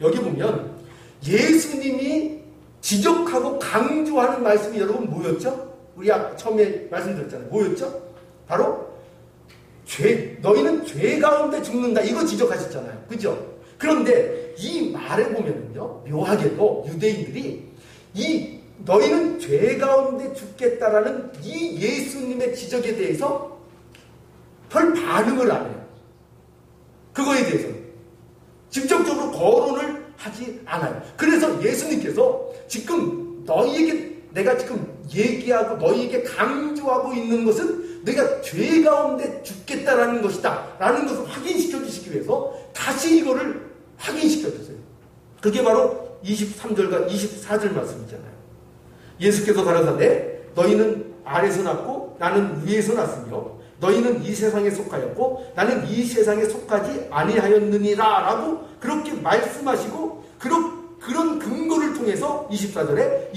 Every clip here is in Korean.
여기 보면 예수님이 지적하고 강조하는 말씀이 여러분 뭐였죠? 우리 처음에 말씀드렸잖아요. 뭐였죠? 바로 너희는 죄 가운데 죽는다. 이거 지적하셨잖아요. 그죠? 그런데 이 말에 보면은요, 묘하게도 유대인들이 너희는 죄 가운데 죽겠다라는 이 예수님의 지적에 대해서 별 반응을 안 해요. 그거에 대해서 직접적으로 거론을 하지 않아요. 그래서 예수님께서 지금 내가 지금 얘기하고 너희에게 강조하고 있는 것은 내가 죄 가운데 죽겠다라는 것이다 라는 것을 확인시켜 주시기 위해서 다시 이거를 확인시켜 주세요. 그게 바로 23절과 24절 말씀이잖아요. 예수께서 가라사대 너희는 아래서 났고 나는 위에서 났으며 너희는 이 세상에 속하였고 나는 이 세상에 속하지 아니하였느니라 라고 그렇게 말씀하시고 그런 근거를 통해서 24절에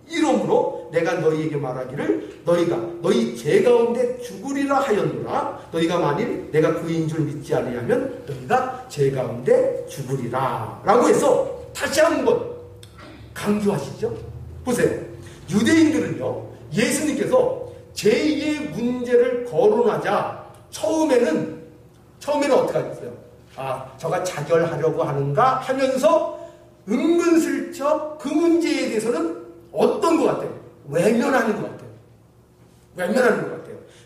이러므로 내가 너희에게 말하기를 너희가 너희 죄 가운데 죽으리라 하였노라. 너희가 만일 내가 그인 줄 믿지 아니하면 너희가 죄 가운데 죽으리라 라고 해서 다시 한번 강조하시죠. 보세요. 유대인들은요, 예수님께서 제2의 문제를 거론하자 처음에는 어떻게 하겠어요? 저가 자결하려고 하는가 하면서 은근슬쩍 그 문제에 대해서는 어떤 것 같아요? 외면하는 것 같아요.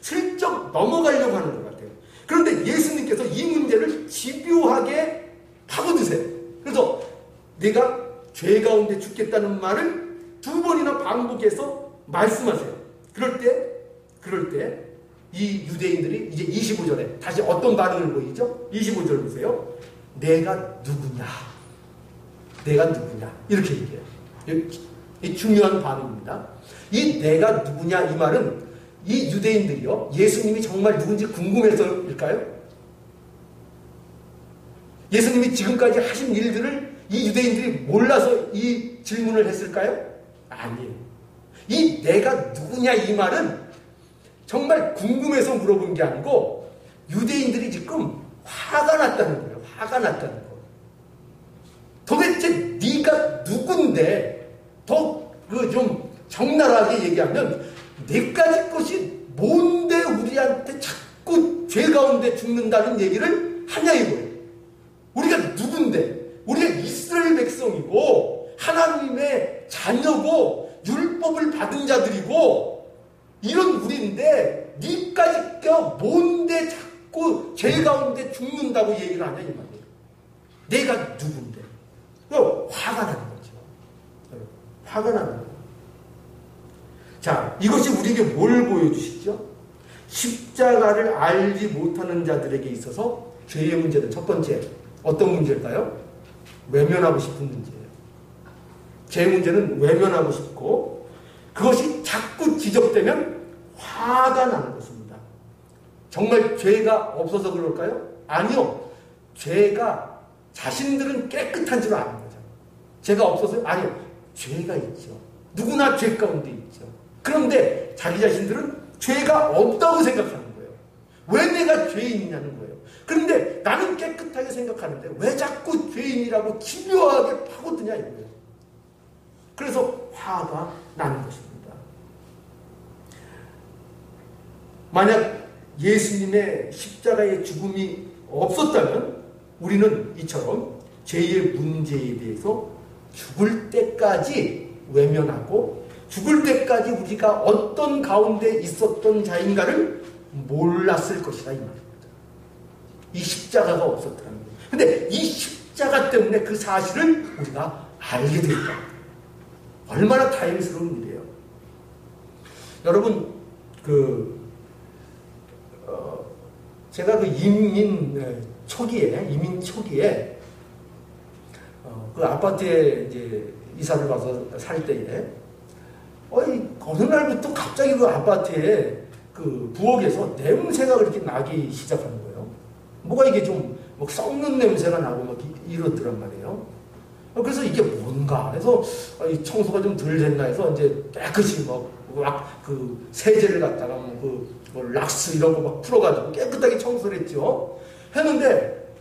슬쩍 넘어가려고 하는 것 같아요. 그런데 예수님께서 이 문제를 집요하게 파고드세요. 그래서 내가 죄 가운데 죽겠다는 말을 2번이나 반복해서 말씀하세요. 그럴 때 이 유대인들이 이제 25절에 다시 어떤 반응을 보이죠? 25절 보세요. 내가 누구냐 이렇게 얘기해요. 이 중요한 반응입니다. 이 내가 누구냐 이 말은 이 유대인들이요, 예수님이 정말 누군지 궁금해서일까요? 예수님이 지금까지 하신 일들을 이 유대인들이 몰라서 이 질문을 했을까요? 아니에요. 이 내가 누구냐 이 말은 정말 궁금해서 물어본 게 아니고 유대인들이 지금 화가 났다는 거예요. 도대체 네가 누군데, 더 좀 적나라하게 얘기하면 네까지 것이 뭔데 우리한테 자꾸 죄 가운데 죽는다는 얘기를 하냐 이거예요. 우리가 누군데, 우리가 이스라엘 백성이고 하나님의 자녀고 율법을 받은 자들이고 이런 우리인데 니까지 껴 뭔데 자꾸 죄 가운데 죽는다고 얘기를 하냐 이 말이에요. 내가 누군데. 화가 나는 거죠. 화가 나는 거예요. 자, 이것이 우리에게 뭘 보여주시죠? 십자가를 알지 못하는 자들에게 있어서 죄의 문제는 첫 번째 어떤 문제일까요? 외면하고 싶은 문제예요. 죄의 문제는 외면하고 싶고 그것이 자꾸 지적되면 화가 나는 것입니다. 정말 죄가 없어서 그럴까요? 아니요. 자신들은 깨끗한 줄 아는 거죠. 죄가 없어서요? 아니요. 죄가 있죠. 누구나 죄 가운데 있죠. 그런데 자기 자신들은 죄가 없다고 생각하는 거예요. 왜 내가 죄인이냐는 거예요. 그런데 나는 깨끗하게 생각하는데 왜 자꾸 죄인이라고 집요하게 파고드냐 이거예요. 그래서 화가 나는 것입니다. 만약 예수님의 십자가의 죽음이 없었다면 우리는 이처럼 죄의 문제에 대해서 죽을 때까지 외면하고 죽을 때까지 우리가 어떤 가운데 있었던 자인가를 몰랐을 것이다 이 말입니다. 이 십자가가 없었다는 거예요. 그런데 이 십자가 때문에 그 사실을 우리가 알게 됐다. 얼마나 다행스러운 일이에요. 여러분 제가 이민 초기에 그 아파트에 이제 이사를 와서 살 때에 어느 날부터 갑자기 그 아파트에 그 부엌에서 냄새가 그렇게 나기 시작하는 거예요. 뭐가 이게 좀 막 썩는 냄새가 나고 막 이러더란 말이에요. 그래서 이게 뭔가 해서 청소가 좀 덜 됐나 해서 이제 깨끗이 그 세제를 갖다가 락스 이런 거 막 풀어가지고 깨끗하게 청소를 했죠. 했는데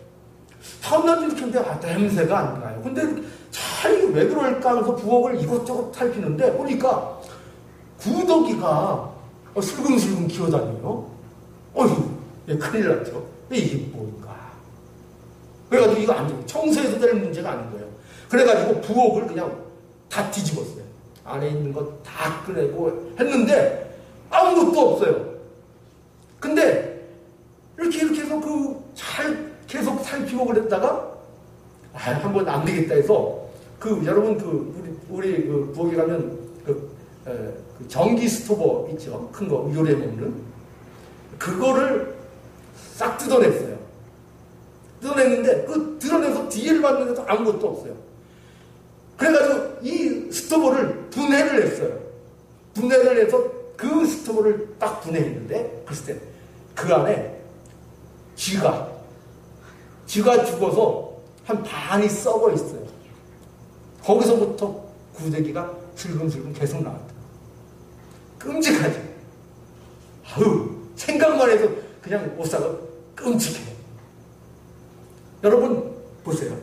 처음에는 이렇게 했는데 냄새가 안 나요. 근데 잘 이게 왜 그럴까 하면서 부엌을 이것저것 살피는데 보니까 구더기가 슬금슬금 기어다녀요. 어휴, 큰일 났죠. 이게 뭔가. 그래가지고 이거 안 돼. 청소해서 될 문제가 아닌 거예요. 그래가지고 부엌을 그냥 다 뒤집었어요. 안에 있는 거 다 꺼내고 했는데 아무것도 없어요. 근데 이렇게 해서 잘 계속 살피고 그랬다가 한번 안 되겠다 해서 여러분 우리 부엌에 가면 전기 스토브 있죠. 큰 거 요리해 먹는 그거를 싹 뜯어냈어요. 뜯어냈는데 드러내서 뒤를 봤는데도 아무것도 없어요. 그래가지고 이 스토브를 분해를 했어요. 분해를 해서 그 스토브를 딱 분해했는데 글쎄 그 안에 쥐가 죽어서 한 반이 썩어 있어요. 거기서부터 구더기가 슬금슬금 계속 나왔다. 끔찍하죠. 아유, 생각만 해도 그냥 오싹가 끔찍해. 여러분 보세요.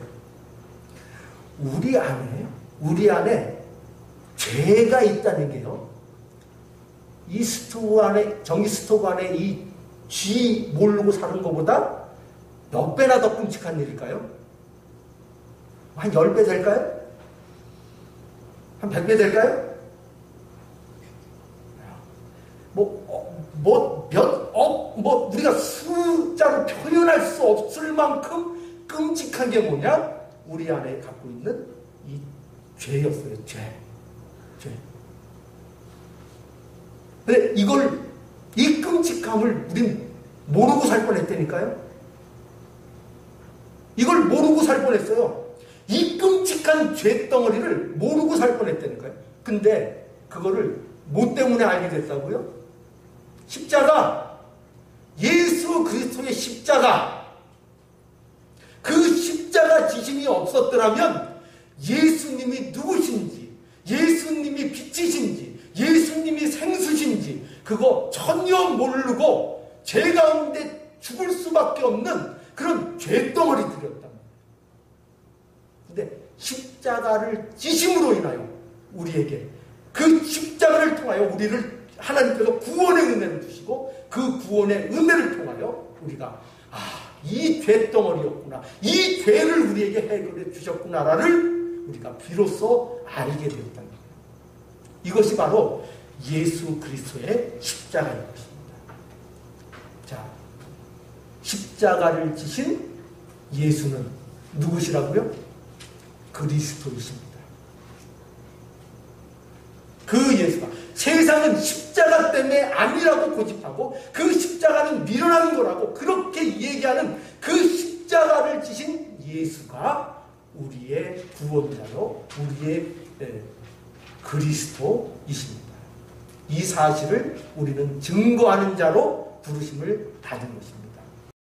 우리 안에 죄가 있다는 게요. 이 스토브 안에, 전기 스토브 안에 이 쥐 모르고 사는 것보다 몇 배나 더 끔찍한 일일까요? 한 10배 될까요? 한 100배 될까요? 우리가 숫자로 표현할 수 없을 만큼 끔찍한 게 뭐냐? 우리 안에 갖고 있는 이 죄였어요. 죄. 근데 이 끔찍함을 우린 모르고 살 뻔했다니까요? 이걸 모르고 살 뻔했어요. 이 끔찍한 죄덩어리를 모르고 살 뻔했다니까요? 근데 그거를 뭐 때문에 알게 됐다고요? 십자가, 예수 그리스도의 십자가, 그 십자가 지심이 없었더라면 예수님이 누구신지, 예수님이 빛이신지, 예수님이 생수신지 그거 전혀 모르고 죄 가운데 죽을 수밖에 없는 그런 죄덩어리들이었다. 근데 십자가를 지심으로 인하여 우리에게 그 십자가를 통하여 우리를 하나님께서 구원의 은혜를 주시고 그 구원의 은혜를 통하여 우리가 이 죄덩어리였구나, 이 죄를 우리에게 해결해 주셨구나를 우리가 비로소 알게 되었다는 거예요. 이것이 바로 예수 그리스도의 십자가인 것입니다. 자, 십자가를 지신 예수는 누구시라고요? 그리스도이십니다. 그 예수가 세상은 십자가 때문에 아니라고 고집하고 그 십자가는 미련한 거라고 그렇게 얘기하는 그 십자가를 지신 예수가 우리의 구원자요, 우리의 그리스도이십니다. 이 사실을 우리는 증거하는 자로 부르심을 받은 것입니다.